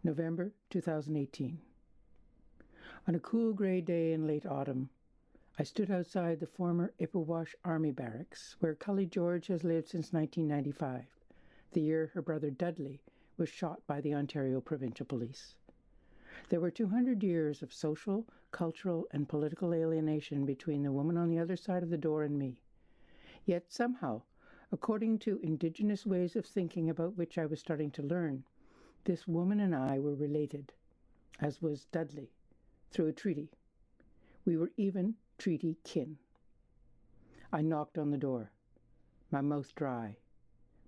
November 2018. On a cool grey day in late autumn, I stood outside the former Ipperwash Army Barracks, where Cully George has lived since 1995, the year her brother Dudley was shot by the Ontario Provincial Police. There were 200 years of social, cultural, and political alienation between the woman on the other side of the door and me. Yet somehow, according to Indigenous ways of thinking about which I was starting to learn, this woman and I were related, as was Dudley, through a treaty. We were even treaty kin. I knocked on the door, my mouth dry,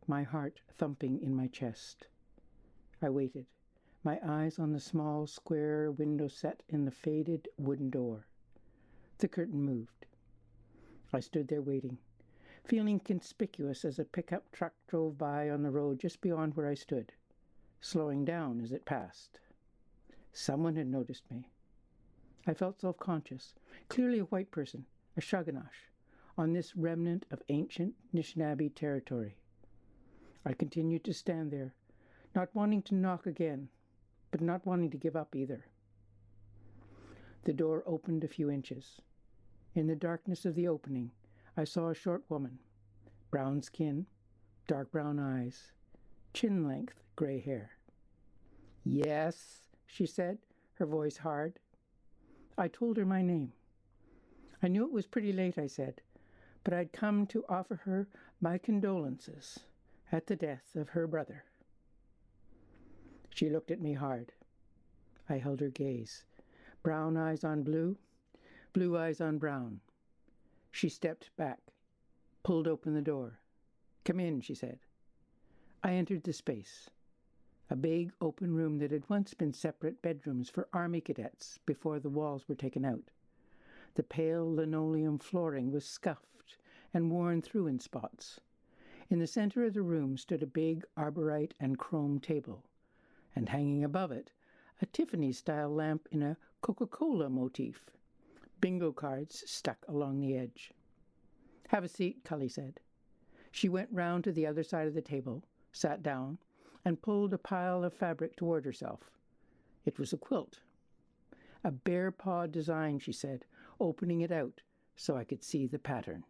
my heart thumping in my chest. I waited, my eyes on the small square window set in the faded wooden door. The curtain moved. I stood there waiting, feeling conspicuous as a pickup truck drove by on the road just beyond where I stood, slowing down as it passed. Someone had noticed me. I felt self-conscious, clearly a white person, a Shuganosh, on this remnant of ancient Anishinaabe territory. I continued to stand there, not wanting to knock again, but not wanting to give up either. The door opened a few inches. In the darkness of the opening, I saw a short woman, brown skin, dark brown eyes, chin-length gray hair. "Yes," she said, her voice hard. I told her my name. I knew it was pretty late, I said, but I'd come to offer her my condolences at the death of her brother. She looked at me hard. I held her gaze. Brown eyes on blue, blue eyes on brown. She stepped back, pulled open the door. "Come in," she said. I entered the space, a big open room that had once been separate bedrooms for Army cadets before the walls were taken out. The pale linoleum flooring was scuffed and worn through in spots. In the center of the room stood a big arborite and chrome table, and hanging above it, a Tiffany-style lamp in a Coca-Cola motif. Bingo cards stuck along the edge. "Have a seat," Cully said. She went round to the other side of the table, sat down, and pulled a pile of fabric toward herself. It was a quilt. "A bear paw design," she said, opening it out so I could see the pattern.